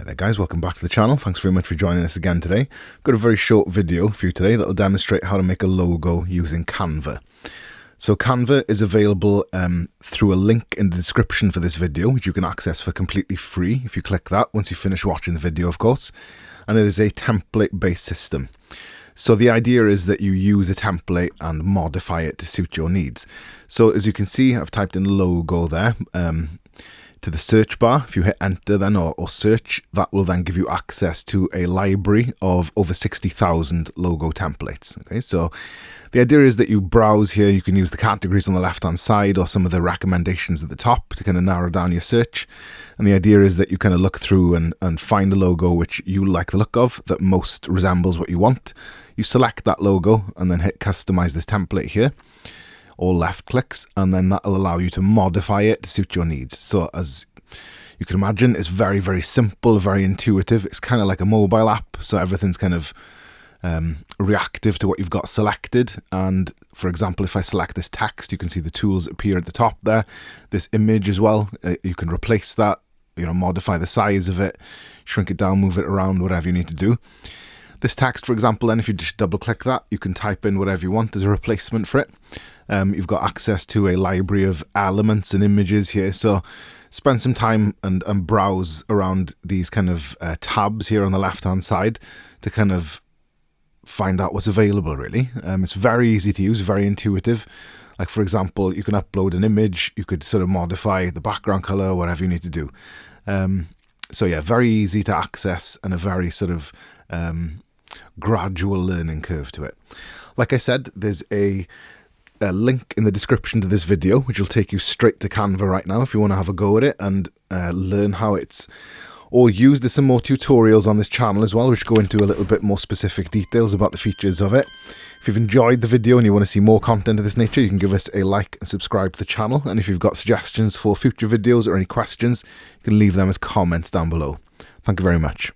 there guys, welcome back to the channel. Thanks very much for joining us again today. Got a very short video for you today that will demonstrate how to make a logo using Canva. So Canva is available through a link in the description for this video, which you can access for completely free if you click that once you finish watching the video, of course. And it is a template-based system. So the idea is that you use a template and modify it to suit your needs. So as you can see, I've typed in logo there. To the search bar, if you hit enter then or search, that will then give you access to a library of over 60,000 logo templates. Okay, so the idea is that you browse here. You can use the categories on the left hand side or some of the recommendations at the top to kind of narrow down your search. And the idea is that you kind of look through and find a logo which you like the look of, that most resembles what you want. You select that logo and then hit customize this template here, or left clicks, and then that'll allow you to modify it to suit your needs. So as you can imagine, it's very, very simple, very intuitive. It's kind of like a mobile app, so everything's kind of reactive to what you've got selected. And for example, if I select this text, you can see the tools appear at the top there. This image as well, you can replace that, modify the size of it, shrink it down, move it around, whatever you need to do. This text, for example, then if you just double click that, you can type in whatever you want as a replacement for it. You've got access to a library of elements and images here. So spend some time and browse around these kind of tabs here on the left hand side to kind of find out what's available, really. It's very easy to use, very intuitive. Like for example, you can upload an image, you could sort of modify the background color, whatever you need to do. So yeah, very easy to access and a very sort of gradual learning curve to it. Like I said, there's a link in the description to this video, which will take you straight to Canva right now if you want to have a go at it and learn how it's all used. There's some more tutorials on this channel as well, which go into a little bit more specific details about the features of it. If you've enjoyed the video and you want to see more content of this nature, you can give us a like and subscribe to the channel. And if you've got suggestions for future videos or any questions, you can leave them as comments down below. Thank you very much.